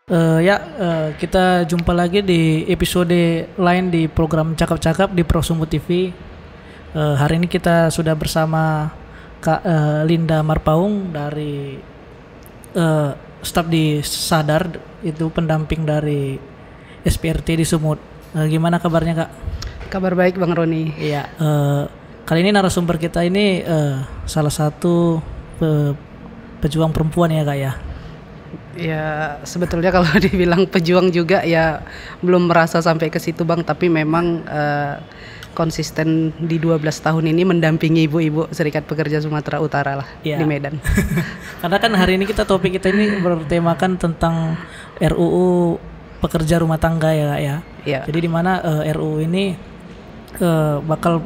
Kita jumpa lagi di episode lain di program Cakap-Cakap di Prosumo TV. Hari ini kita sudah bersama Kak Linda Marpaung dari staf di Sadar, itu pendamping dari SPRT di Sumut. Gimana kabarnya, Kak? Kabar baik, Bang Roni. Iya. Kali ini narasumber kita ini salah satu pejuang perempuan ya, Kak ya. Ya sebetulnya kalau dibilang pejuang juga ya belum merasa sampai ke situ, Bang, tapi memang konsisten di 12 tahun ini mendampingi ibu-ibu Serikat Pekerja Sumatera Utara lah di Medan. Karena kan hari ini topik kita ini bertemakan tentang RUU pekerja rumah tangga ya, Kak ya. Ya. Jadi di mana RUU ini bakal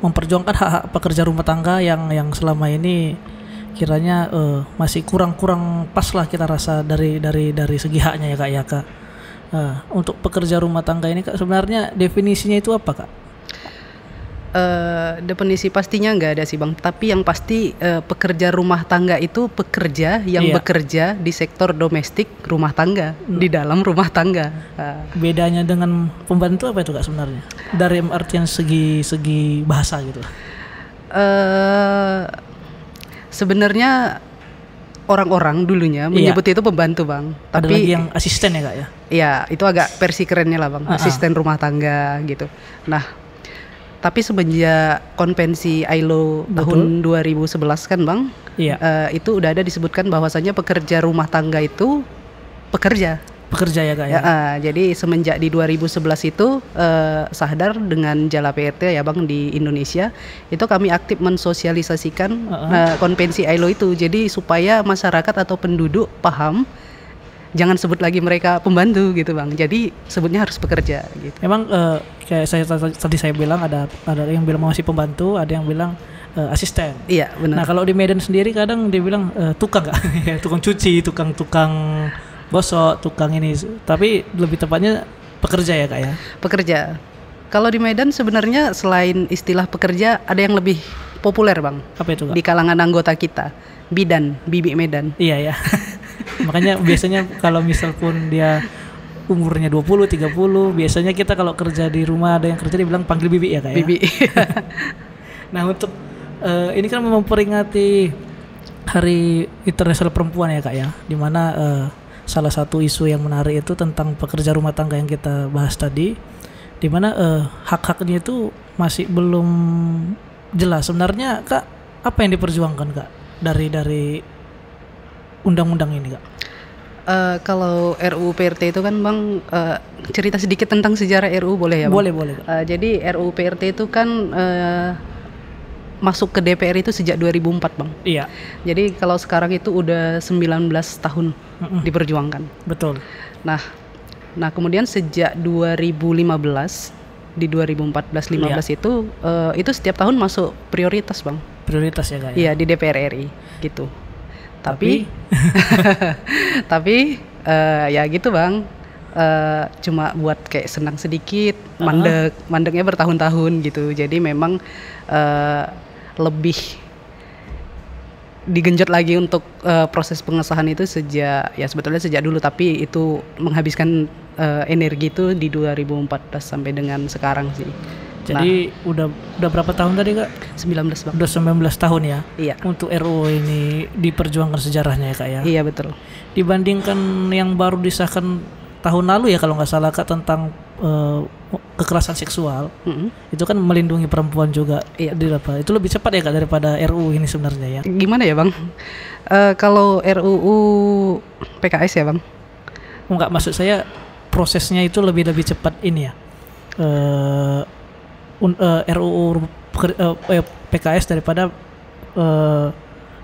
memperjuangkan hak-hak pekerja rumah tangga yang selama ini kiranya masih kurang pas lah kita rasa dari segi haknya ya, Kak ya, Kak. Untuk pekerja rumah tangga ini, Kak, sebenarnya definisinya itu apa, Kak? Definisi pastinya nggak ada sih, Bang, tapi yang pasti pekerja rumah tangga itu pekerja yang bekerja di sektor domestik rumah tangga, di dalam rumah tangga. Bedanya dengan pembantu apa itu, Kak, sebenarnya dari artian segi bahasa gitu? Sebenarnya orang-orang dulunya menyebut itu pembantu, Bang. Ada Tapi lagi yang asisten ya, Kak ya? Iya, itu agak versi kerennya lah, Bang. Asisten rumah tangga gitu. Nah, tapi semenjak konvensi ILO tahun 2011 kan, Bang, itu udah ada disebutkan bahwasannya pekerja rumah tangga itu pekerja ya, Kak ya. Jadi semenjak di 2011 itu Sadar dengan Jala PRT ya, Bang, di Indonesia itu kami aktif mensosialisasikan konvensi ILO itu. Jadi supaya masyarakat atau penduduk paham, jangan sebut lagi mereka pembantu gitu, Bang. Jadi sebutnya harus pekerja gitu. Memang kayak tadi saya bilang ada yang bilang masih pembantu, ada yang bilang asisten. Iya, benar. Nah, kalau di Medan sendiri kadang dia bilang tukang, Kak. Tukang cuci, tukang gosok, tukang ini, tapi lebih tepatnya pekerja ya, Kak ya. Pekerja. Kalau di Medan sebenarnya selain istilah pekerja ada yang lebih populer, Bang. Apa itu, Kak? Di kalangan anggota kita, bidan, bibi Medan. Iya ya. Makanya biasanya kalau misal pun dia umurnya 20, 30, biasanya kita kalau kerja di rumah ada yang kerja dibilang panggil bibi ya, Kak ya. Bibi. Nah, untuk ini kan memperingati Hari Internasional Perempuan ya, Kak ya, dimana salah satu isu yang menarik itu tentang pekerja rumah tangga yang kita bahas tadi, di mana hak-haknya itu masih belum jelas. Sebenarnya, Kak, apa yang diperjuangkan, Kak, dari undang-undang ini, Kak? Kalau RUU PRT itu kan, Bang, cerita sedikit tentang sejarah RUU boleh ya, Bang? Boleh. Jadi RUU PRT itu kan masuk ke DPR itu sejak 2004, Bang. Iya. Jadi kalau sekarang itu udah 19 tahun diperjuangkan. Betul. Nah kemudian sejak 2015 di 2014-15 itu setiap tahun masuk prioritas, Bang. Prioritas ya, Kak? Iya, di DPR RI gitu. Tapi ya gitu, Bang. Cuma buat kayak senang sedikit, mandeknya bertahun-tahun gitu. Jadi memang lebih digenjot lagi untuk proses pengesahan itu sebetulnya sejak dulu, tapi itu menghabiskan energi itu di 2014 sampai dengan sekarang sih. Jadi udah berapa tahun tadi, Kak? 19, Bang. Udah 19 tahun ya? Iya. Untuk RUU ini diperjuangkan sejarahnya ya, Kak ya? Iya, betul. Dibandingkan yang baru disahkan tahun lalu ya kalau nggak salah, Kak, tentang kekerasan seksual, itu kan melindungi perempuan juga. Iya. Itu lebih cepat ya, Kak, daripada RUU ini sebenarnya ya? Gimana ya, Bang? Kalau RUU PKS ya, Bang? Enggak, maksud saya prosesnya itu lebih cepat ini ya. RUU PKS daripada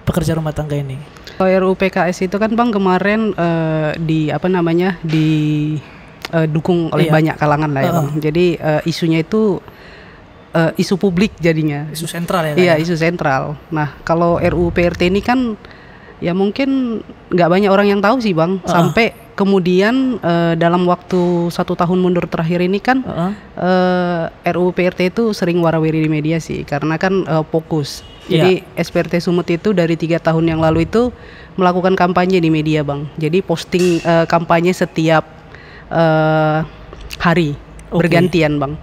pekerja rumah tangga ini. Kalau RUU PKS itu kan, Bang, kemarin dukung oleh banyak kalangan lah ya, Bang. Jadi isunya itu isu publik jadinya. Isu sentral ya, Kak? Iya, isu sentral. Nah, kalau RUU PRT ini kan ya mungkin nggak banyak orang yang tahu sih, Bang. Sampai kemudian dalam waktu 1 tahun mundur terakhir ini kan RUU PRT itu sering warawiri di media sih, karena kan fokus Jadi SPRT Sumut itu dari 3 tahun yang lalu itu melakukan kampanye di media bang. Jadi posting kampanye setiap hari bergantian bang,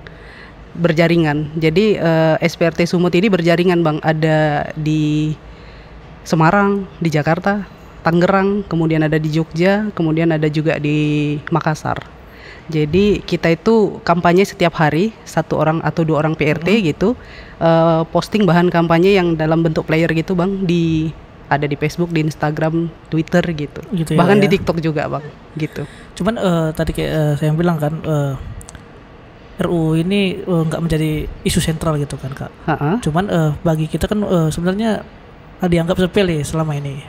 berjaringan. Jadi SPRT Sumut ini berjaringan bang. Ada di Semarang, di Jakarta, Tangerang, kemudian ada di Jogja, kemudian ada juga di Makassar. Jadi kita itu kampanye setiap hari 1 orang atau 2 orang PRT gitu, posting bahan kampanye yang dalam bentuk player gitu bang, ada di Facebook, di Instagram, Twitter gitu bahkan di TikTok juga bang gitu. Cuman tadi kayak saya bilang kan, RUU ini nggak menjadi isu sentral gitu kan kak. Cuman bagi kita kan sebenarnya dianggap sepele selama ini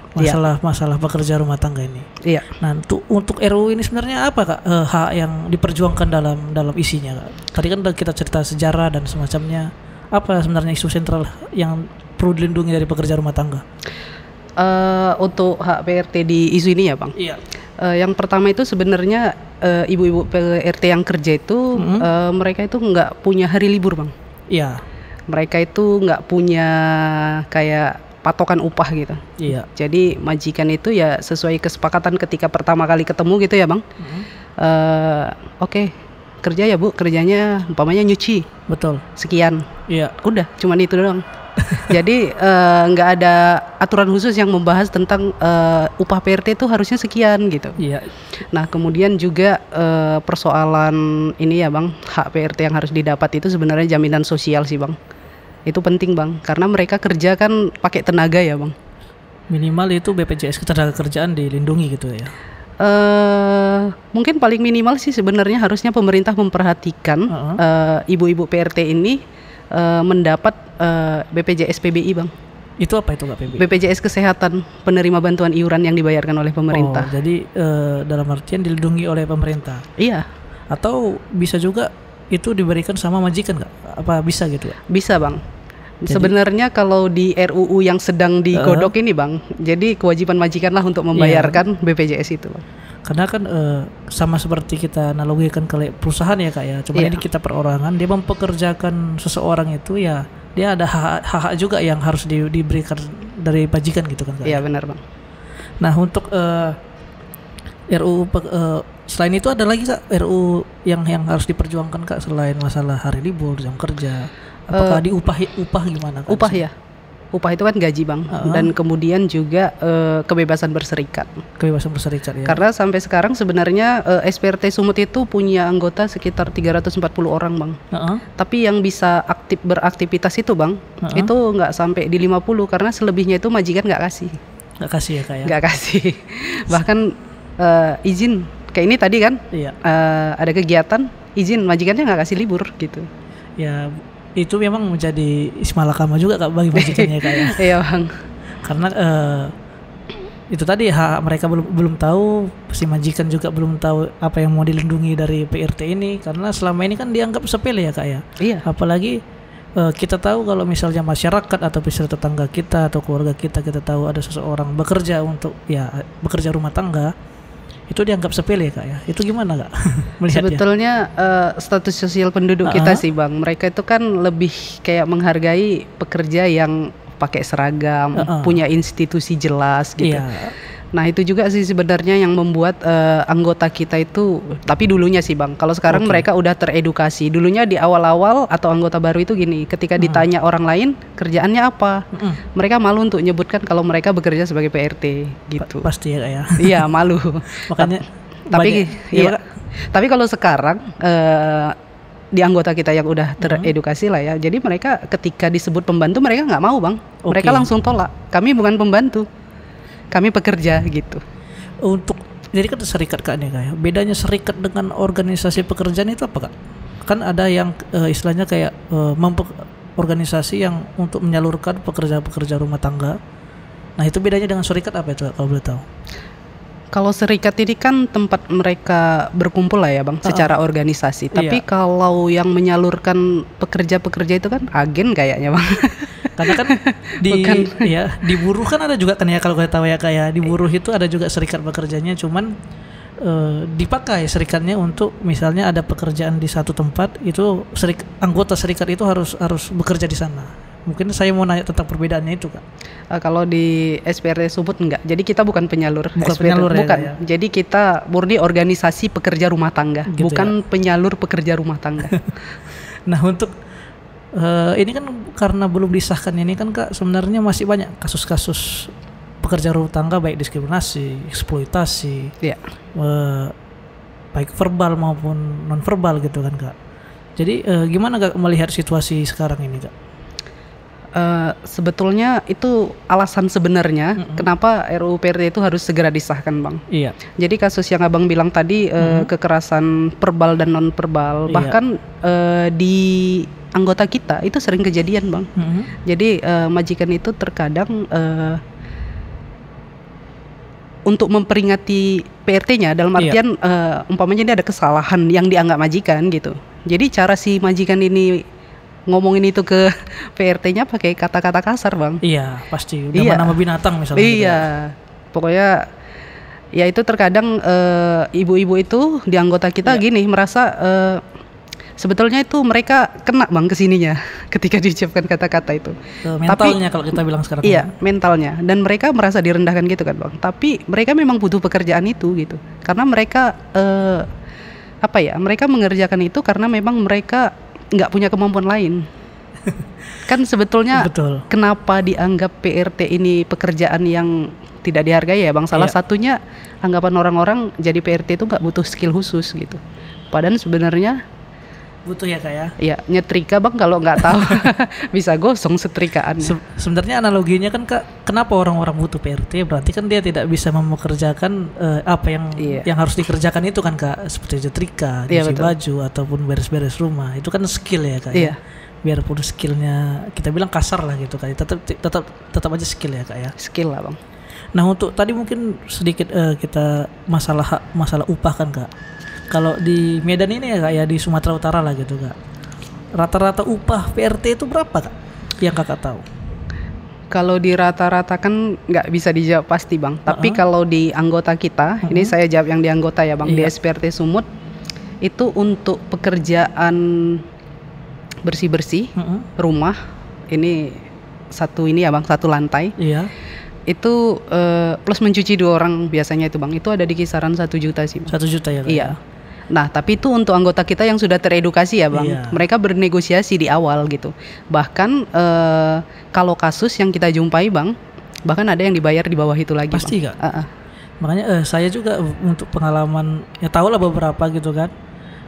masalah pekerja rumah tangga ini. Iya. Nah untuk RUU ini sebenarnya apa kak hak yang diperjuangkan dalam isinya kak? Tadi kan kita cerita sejarah dan semacamnya. Apa sebenarnya isu sentral yang perlu dilindungi dari pekerja rumah tangga? Untuk hak PRT di isu ini ya bang. Iya. Yang pertama itu sebenarnya ibu-ibu PRT yang kerja itu mereka itu nggak punya hari libur bang. Iya. Mereka itu nggak punya kayak patokan upah gitu. Iya. Jadi majikan itu ya sesuai kesepakatan ketika pertama kali ketemu gitu ya bang. Oke, kerja ya bu, kerjanya umpamanya nyuci. Betul. Sekian. Iya. Udah, cuman itu doang. Jadi nggak ada aturan khusus yang membahas tentang upah PRT itu harusnya sekian gitu. Iya. Nah kemudian juga persoalan ini ya bang, hak PRT yang harus didapat itu sebenarnya jaminan sosial sih bang. Itu penting bang, karena mereka kerja kan pakai tenaga ya bang. Minimal itu BPJS ketenagakerjaan dilindungi gitu ya. Mungkin paling minimal sih sebenarnya harusnya pemerintah memperhatikan ibu-ibu PRT ini mendapat BPJS PBI bang. Itu apa itu kak PBI? BPJS Kesehatan, penerima bantuan iuran yang dibayarkan oleh pemerintah. Jadi dalam artian dilindungi oleh pemerintah. Iya. Atau bisa juga itu diberikan sama majikan kak? Apa bisa gitu kak? Bisa bang. Sebenarnya kalau di RUU yang sedang digodok ini bang, jadi kewajiban majikan lah untuk membayarkan BPJS itu bang. Karena kan sama seperti kita analogikan ke perusahaan ya kak ya, cuma ini kita perorangan, dia mempekerjakan seseorang itu ya, dia ada hak-hak juga yang harus diberikan dari majikan gitu kan kak. Iya benar bang. Nah untuk RUU selain itu ada lagi kak RUU yang harus diperjuangkan kak selain masalah hari libur, jam kerja? Apakah upah gimana? Upah ya, upah itu kan gaji bang, dan kemudian juga kebebasan berserikat. Kebebasan berserikat ya. Karena sampai sekarang sebenarnya SPRT Sumut itu punya anggota sekitar 340 orang bang. Tapi yang bisa beraktivitas itu bang, itu nggak sampai di 50 karena selebihnya itu majikan nggak kasih. Nggak kasih ya kak ya? Nggak kasih. Bahkan izin kayak ini tadi kan, ada kegiatan izin majikannya nggak kasih libur gitu. Ya. Itu memang menjadi ismalakama juga kak bagi majikannya kak ya. Iya bang. Karena itu tadi hak mereka belum tahu, si majikan juga belum tahu apa yang mau dilindungi dari PRT ini, karena selama ini kan dianggap sepele ya kak ya. Iya. Apalagi kita tahu kalau misalnya masyarakat atau misalnya tetangga kita atau keluarga kita tahu ada seseorang bekerja bekerja rumah tangga, itu dianggap sepele kak ya. Itu gimana kak melihatnya? Sebetulnya status sosial penduduk kita sih bang, mereka itu kan lebih kayak menghargai pekerja yang pakai seragam, punya institusi jelas gitu. Nah itu juga sih sebenarnya yang membuat anggota kita itu, tapi dulunya sih bang, kalau sekarang mereka udah teredukasi. Dulunya di awal-awal atau anggota baru itu gini, ketika ditanya orang lain kerjaannya apa, mereka malu untuk nyebutkan kalau mereka bekerja sebagai PRT gitu. Pasti ya kak ya. Iya malu. Makanya tapi kalau sekarang di anggota kita yang udah teredukasi lah ya, jadi mereka ketika disebut pembantu mereka nggak mau bang, mereka langsung tolak. Kami bukan pembantu, kami pekerja gitu. Untuk jadi kan serikat kak nih kak ya. Bedanya serikat dengan organisasi pekerjaan itu apa kak? Kan ada yang istilahnya kayak organisasi yang untuk menyalurkan pekerja-pekerja rumah tangga. Nah itu bedanya dengan serikat apa itu kak, kalau boleh tahu? Kalau serikat ini kan tempat mereka berkumpul lah ya bang, secara organisasi. Tapi kalau yang menyalurkan pekerja-pekerja itu kan agen kayaknya bang. Karena kan di buruh kan ada juga kan ya, kalau kita tahu ya kayak di buruh itu ada juga serikat pekerjanya, cuman dipakai serikatnya untuk misalnya ada pekerjaan di satu tempat itu anggota serikat itu harus bekerja di sana. Mungkin saya mau nanya tentang perbedaannya itu, Kak. Kalau di SPRT Sumut enggak. Jadi kita bukan penyalur. Bukan SPRT, penyalur bukan. Ya. Jadi kita murni organisasi pekerja rumah tangga, gitu bukan ya? Penyalur pekerja rumah tangga. Nah, untuk ini kan karena belum disahkan ini kan, Kak, sebenarnya masih banyak kasus-kasus pekerja rumah tangga baik diskriminasi, eksploitasi. Iya. Baik verbal maupun non verbal gitu kan, Kak. Jadi gimana Kak melihat situasi sekarang ini, Kak? Sebetulnya itu alasan sebenarnya kenapa RUU PRT itu harus segera disahkan, Bang. Iya. Jadi kasus yang Abang bilang tadi kekerasan verbal dan non verbal, bahkan di anggota kita itu sering kejadian, Bang. Jadi majikan itu terkadang untuk memperingati PRT-nya dalam artian umpamanya ini ada kesalahan yang dianggap majikan gitu. Jadi cara si majikan ini ngomongin itu ke PRT-nya pakai kata-kata kasar, Bang. Iya, pasti. Udah nama binatang misalnya. Iya. Gitu ya. Pokoknya ya itu terkadang ibu-ibu itu di anggota kita gini merasa sebetulnya itu mereka kena, Bang, kesininya ketika diucapkan kata-kata itu. Mentalnya kalau kita bilang sekarang. Iya, mentalnya. Dan mereka merasa direndahkan gitu kan, Bang. Tapi mereka memang butuh pekerjaan itu gitu. Karena mereka mereka mengerjakan itu karena memang mereka nggak punya kemampuan lain. Kan sebetulnya betul. Kenapa dianggap PRT ini pekerjaan yang tidak dihargai ya, Bang? Salah satunya anggapan orang-orang jadi PRT itu nggak butuh skill khusus gitu. Padahal sebenarnya butuh ya, Kak ya? Iya, nyetrika, Bang, kalau nggak tahu bisa gosong setrikaan. Sebenarnya analoginya kan, Kak, kenapa orang-orang butuh PRT? Berarti kan dia tidak bisa mempekerjakan apa yang harus dikerjakan itu kan, Kak, seperti nyetrika, cuci baju ataupun beres-beres rumah. Itu kan skill ya, Kak. Iya. Ya? Biarpun skillnya kita bilang kasar lah gitu, Kak. Tetap aja skill ya, Kak ya. Skill lah, Bang. Nah, untuk tadi mungkin sedikit kita masalah upah kan, Kak. Kalau di Medan ini ya, Kak, ya di Sumatera Utara lah gitu, Kak. Rata-rata upah PRT itu berapa, Kak? Yang Kakak tahu? Kalau di rata-rata kan nggak bisa dijawab pasti, Bang. Tapi kalau di anggota kita, ini saya jawab yang di anggota ya, Bang. Di SPRT Sumut itu untuk pekerjaan bersih-bersih rumah ini satu ini ya, Bang, satu lantai. Iya. Itu plus mencuci 2 orang biasanya itu, Bang. Itu ada di kisaran 1 juta sih, Bang. 1 juta ya, Kak? Iya. Nah, tapi itu untuk anggota kita yang sudah teredukasi ya, Bang. Iya. Mereka bernegosiasi di awal gitu. Bahkan kalau kasus yang kita jumpai, Bang, bahkan ada yang dibayar di bawah itu lagi, pasti, Bang. Kak. Makanya saya juga untuk pengalaman ya tahu lah beberapa gitu kan.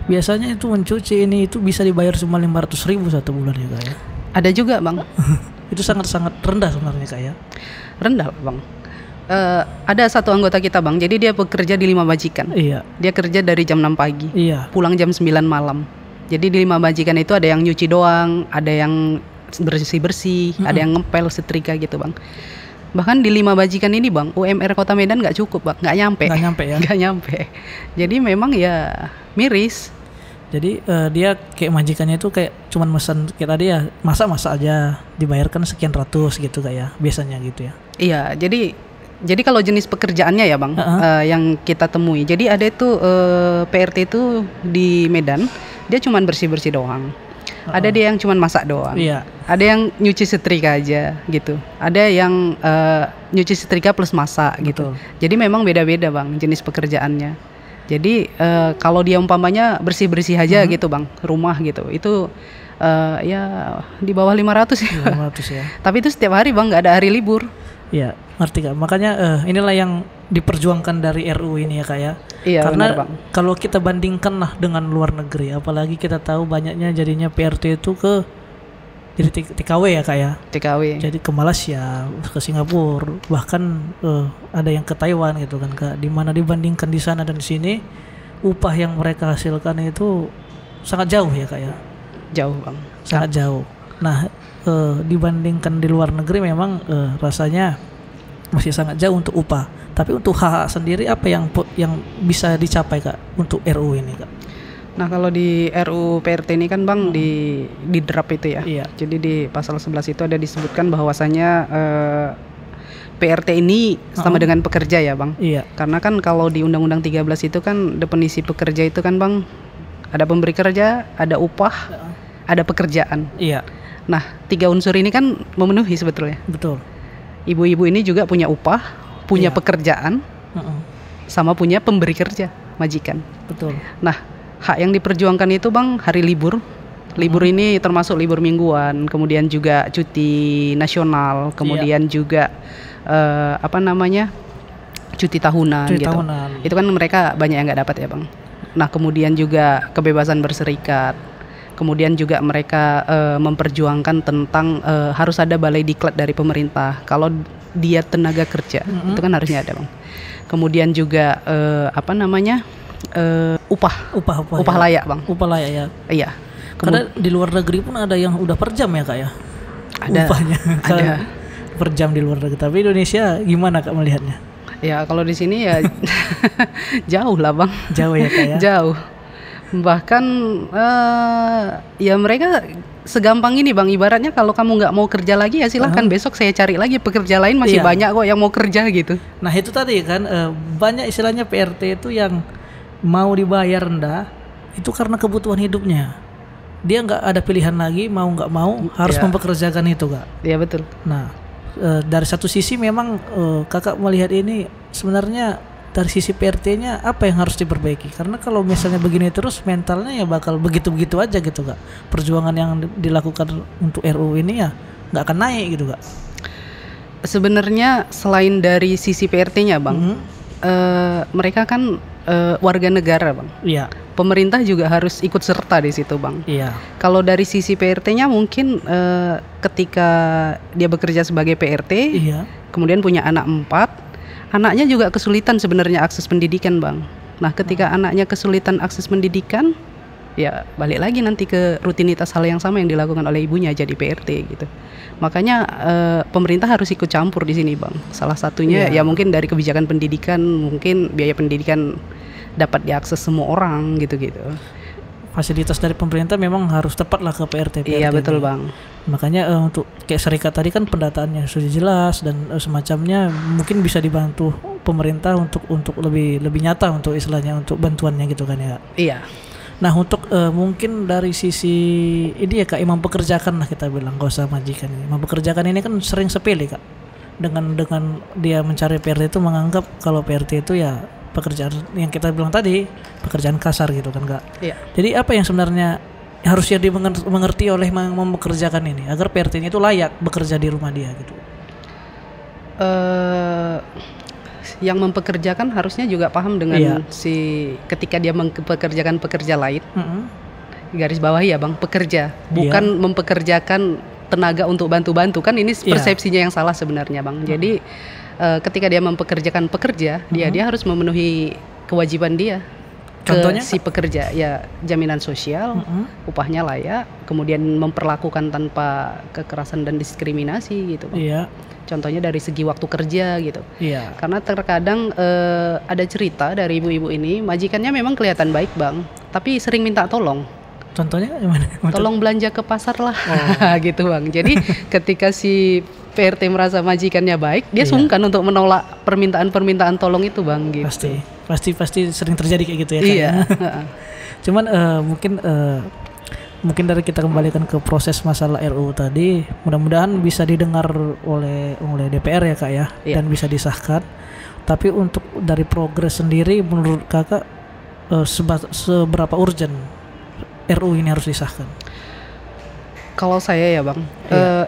Biasanya itu mencuci ini itu bisa dibayar cuma 500.000 satu bulan ya, Kak ya. Ada juga, Bang. Itu sangat-sangat rendah sebenarnya, Kak ya. Rendah, Bang. Ada satu anggota kita, Bang. Jadi dia bekerja di 5 majikan. Iya. Dia kerja dari jam 6 pagi. Iya. Pulang jam 9 malam. Jadi di 5 majikan itu ada yang nyuci doang, ada yang bersih-bersih, ada yang ngepel, setrika gitu, Bang. Bahkan di 5 majikan ini, Bang, UMR Kota Medan nggak cukup, Bang. Nggak nyampe ya. Nggak nyampe. Jadi memang ya miris. Jadi dia kayak majikannya itu kayak cuman mesen kayak tadi ya, masak aja dibayarkan sekian ratus gitu, Kak ya. Biasanya gitu ya. Iya, jadi kalau jenis pekerjaannya ya, Bang, yang kita temui. Jadi ada itu PRT itu di Medan, dia cuman bersih-bersih doang. Ada dia yang cuman masak doang. Iya. Ada yang nyuci setrika aja gitu. Ada yang nyuci setrika plus masak. Betul. Gitu. Jadi memang beda-beda, Bang, jenis pekerjaannya. Jadi kalau dia umpamanya bersih-bersih aja gitu, Bang, rumah gitu. Itu ya di bawah 500 ya. 500 ya. Tapi itu setiap hari, Bang, nggak ada hari libur. Iya, ngerti, Kak. Makanya inilah yang diperjuangkan dari RU ini ya, Kak ya. Iya, karena benar, Bang. Kalau kita bandingkan lah dengan luar negeri, apalagi kita tahu banyaknya jadinya PRT itu ke jadi TKW ya, Kak ya. TKW. Jadi ke Malaysia, ke Singapura, bahkan ada yang ke Taiwan gitu kan, Kak. Dimana dibandingkan di sana dan di sini, upah yang mereka hasilkan itu sangat jauh ya, Kak ya. Jauh, Bang. Sangat jauh. Nah, dibandingkan di luar negeri memang rasanya masih sangat jauh untuk upah. Tapi untuk hak sendiri apa yang bisa dicapai, Kak, untuk RU ini, Kak? Nah, kalau di RU PRT ini kan, Bang, di draft itu ya. Iya. Jadi di pasal 11 itu ada disebutkan bahwasanya PRT ini sama dengan pekerja ya, Bang. Iya. Karena kan kalau di Undang-Undang 13 itu kan definisi pekerja itu kan, Bang, ada pemberi kerja, ada upah, ada pekerjaan. Iya. Nah, 3 unsur ini kan memenuhi sebetulnya. Betul. Ibu-ibu ini juga punya upah, punya pekerjaan, sama punya pemberi kerja, majikan. Betul. Nah, hak yang diperjuangkan itu Bang, hari libur. Libur ini termasuk libur mingguan, kemudian juga cuti nasional, kemudian juga cuti tahunan Cuti gitu. tahunan. Itu kan mereka banyak yang nggak dapat ya Bang. Nah, kemudian juga kebebasan berserikat. Kemudian juga mereka memperjuangkan tentang harus ada balai diklat dari pemerintah. Kalau dia tenaga kerja, itu kan harusnya ada Bang. Kemudian juga upah layak Bang. Upah layak ya. Iya. Karena di luar negeri pun ada yang udah per jam ya Kak ya. Ada. Upahnya. Ada. Per jam di luar negeri. Tapi Indonesia gimana Kak melihatnya? Ya kalau di sini ya jauh lah Bang. Jauh ya Kak ya. Jauh. Bahkan ya mereka segampang ini Bang, ibaratnya kalau kamu nggak mau kerja lagi ya silahkan besok saya cari lagi pekerja lain, masih banyak kok yang mau kerja gitu. Nah itu tadi kan banyak istilahnya PRT itu yang mau dibayar rendah itu karena kebutuhan hidupnya. Dia nggak ada pilihan lagi, mau nggak mau harus mempekerjakan itu Kak. Iya betul. Nah dari satu sisi memang Kakak melihat ini sebenarnya dari sisi PRT-nya apa yang harus diperbaiki? Karena kalau misalnya begini terus mentalnya ya bakal begitu-begitu aja gitu Kak. Perjuangan yang dilakukan untuk RUU ini ya nggak akan naik gitu Kak. Sebenarnya selain dari sisi PRT-nya Bang, mereka kan warga negara Bang. Iya. Pemerintah juga harus ikut serta di situ Bang. Iya. Kalau dari sisi PRT-nya mungkin ketika dia bekerja sebagai PRT, kemudian punya anak 4, anaknya juga kesulitan sebenarnya akses pendidikan Bang. Nah ketika anaknya kesulitan akses pendidikan, ya balik lagi nanti ke rutinitas hal yang sama yang dilakukan oleh ibunya jadi PRT gitu. Makanya pemerintah harus ikut campur di sini Bang. Salah satunya ya mungkin dari kebijakan pendidikan, mungkin biaya pendidikan dapat diakses semua orang gitu-gitu. Fasilitas dari pemerintah memang harus tepat lah ke PRT. Iya betul Bang. Makanya untuk kayak serikat tadi kan pendataannya sudah jelas dan semacamnya, mungkin bisa dibantu pemerintah untuk lebih nyata untuk istilahnya untuk bantuannya gitu kan ya. Iya. Nah untuk mungkin dari sisi ini ya Kak, yang mempekerjakan lah kita bilang, gak usah majikan ini. Mempekerjakan ini kan sering sepele Kak. Dengan dia mencari PRT itu menganggap kalau PRT itu ya pekerjaan yang kita bilang tadi, pekerjaan kasar gitu kan Kak. Iya. Jadi apa yang sebenarnya harusnya dimengerti oleh mempekerjakan ini agar PRT-nya itu layak bekerja di rumah dia gitu? Yang mempekerjakan harusnya juga paham dengan ketika dia mempekerjakan pekerja lain. Garis bawah ya Bang, pekerja, bukan mempekerjakan tenaga untuk bantu-bantu, kan ini persepsinya yang salah sebenarnya Bang. Jadi ketika dia mempekerjakan pekerja, dia harus memenuhi kewajiban dia. Contohnya si pekerja ya jaminan sosial, upahnya layak, kemudian memperlakukan tanpa kekerasan dan diskriminasi gitu Bang. Iya. Contohnya dari segi waktu kerja gitu. Iya. Karena terkadang ada cerita dari ibu-ibu ini, majikannya memang kelihatan baik Bang, tapi sering minta tolong. Contohnya gimana? Tolong belanja ke pasar lah, gitu Bang. Jadi ketika si PRT merasa majikannya baik, dia sungkan untuk menolak permintaan tolong itu Bang gitu. Pasti sering terjadi kayak gitu ya. Iya. Cuman mungkin dari kita kembalikan ke proses masalah RUU tadi, mudah-mudahan bisa didengar oleh DPR ya Kak ya, dan bisa disahkan. Tapi untuk dari progres sendiri menurut Kakak seberapa urgent RUU ini harus disahkan? Kalau saya ya Bang,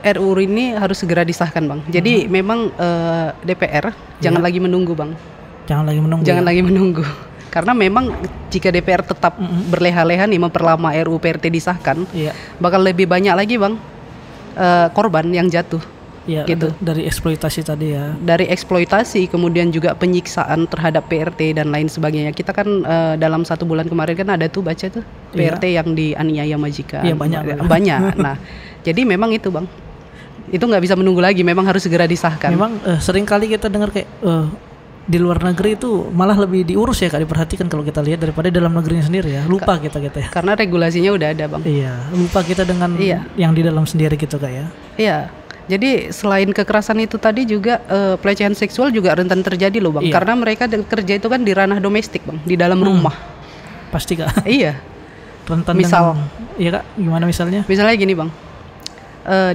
RUU ini harus segera disahkan Bang. Jadi memang DPR jangan lagi menunggu Bang. Jangan lagi menunggu. Karena memang jika DPR tetap berleha-leha nih memperlama RUU PRT disahkan, bakal lebih banyak lagi Bang korban yang jatuh. Ya, gitu. Dari eksploitasi tadi ya. Dari eksploitasi, kemudian juga penyiksaan terhadap PRT dan lain sebagainya. Kita kan dalam 1 bulan kemarin kan ada tuh baca tuh PRT yang dianiaya majikan. Iya banyak. Nah, jadi memang itu Bang, itu nggak bisa menunggu lagi. Memang harus segera disahkan. Memang sering kali kita dengar kayak di luar negeri itu malah lebih diurus ya Kak, diperhatikan kalau kita lihat daripada dalam negerinya sendiri ya. Lupa kita ya. Karena regulasinya udah ada Bang. Iya. Lupa kita dengan yang di dalam sendiri gitu Kak ya. Iya. Jadi selain kekerasan itu tadi juga pelecehan seksual juga rentan terjadi loh Bang. Karena mereka kerja itu kan di ranah domestik Bang, di dalam rumah. Pasti Kak. Iya. Rentan misal iya Kak, gimana misalnya? Misalnya gini Bang,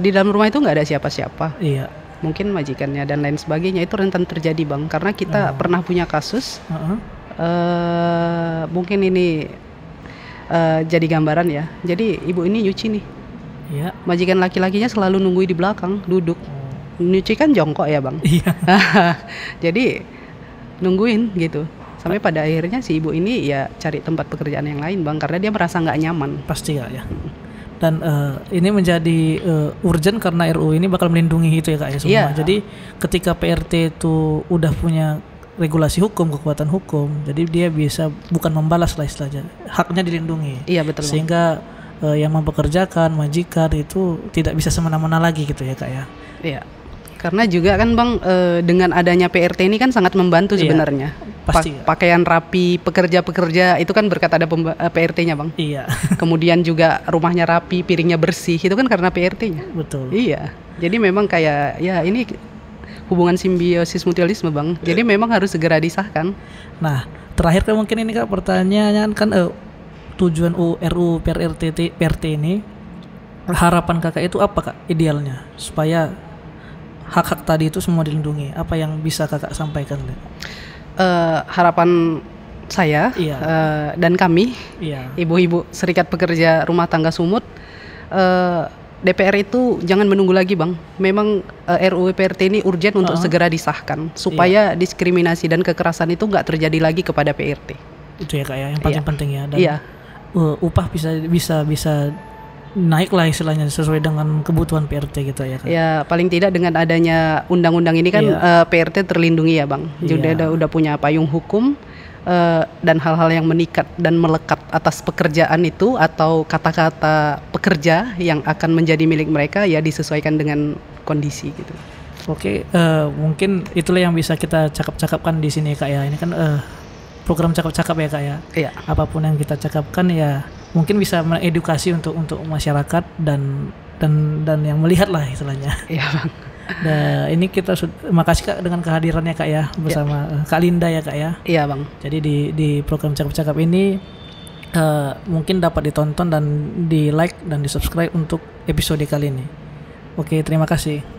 di dalam rumah itu nggak ada siapa-siapa. Iya. Mungkin majikannya dan lain sebagainya, itu rentan terjadi Bang, karena kita pernah punya kasus. Mungkin ini jadi gambaran ya. Jadi ibu ini nyuci nih. Iya. Majikan laki-lakinya selalu nungguin di belakang, duduk. Nyuci kan jongkok ya Bang. Iya. Jadi nungguin gitu. Sampai pada akhirnya si ibu ini ya cari tempat pekerjaan yang lain Bang, karena dia merasa nggak nyaman. Pasti ya. Dan ini menjadi urgent karena RUU ini bakal melindungi itu ya Kak ya semua. Iya. Jadi ketika PRT itu udah punya regulasi hukum, kekuatan hukum, jadi dia bisa bukan membalas lah istilahnya, haknya dilindungi. Iya betul. Sehingga yang mempekerjakan majikan itu tidak bisa semena-mena lagi gitu ya Kak ya. Iya. Karena juga kan Bang, dengan adanya PRT ini kan sangat membantu sebenarnya. Pasti. Pakaian rapi, pekerja-pekerja itu kan berkat ada PRT-nya Bang. Iya. Kemudian juga rumahnya rapi, piringnya bersih, itu kan karena PRT-nya. Betul. Iya. Jadi memang kayak ya ini hubungan simbiosis mutualisme Bang. Jadi memang harus segera disahkan. Nah, terakhir kan mungkin ini Kak pertanyaan kan tujuan RUU PRT ini, harapan Kakak itu apa Kak idealnya supaya hak-hak tadi itu semua dilindungi? Apa yang bisa Kakak sampaikan? Harapan saya dan kami, ibu-ibu Serikat Pekerja Rumah Tangga Sumut, DPR itu jangan menunggu lagi Bang. Memang RUU PRT ini urgent untuk segera disahkan supaya diskriminasi dan kekerasan itu nggak terjadi lagi kepada PRT. Itu ya Kak ya, yang paling penting ya. Dan upah bisa naik lah istilahnya sesuai dengan kebutuhan PRT gitu ya Kak. Ya paling tidak dengan adanya undang-undang ini kan PRT terlindungi ya Bang. Jadi udah punya payung hukum dan hal-hal yang mengikat dan melekat atas pekerjaan itu atau kata-kata pekerja yang akan menjadi milik mereka ya disesuaikan dengan kondisi gitu. Oke, mungkin itulah yang bisa kita cakap-cakapkan di sini Kak ya. Ini kan program cakap-cakap ya Kak ya. Iya. Apapun yang kita cakapkan ya mungkin bisa mengedukasi untuk masyarakat dan yang melihat lah istilahnya. Iya Bang. Nah ini kita makasih Kak dengan kehadirannya Kak ya bersama Kak Linda ya Kak ya. Iya Bang. Jadi di program cakap-cakap ini mungkin dapat ditonton dan di like dan di subscribe untuk episode kali ini. Oke, terima kasih.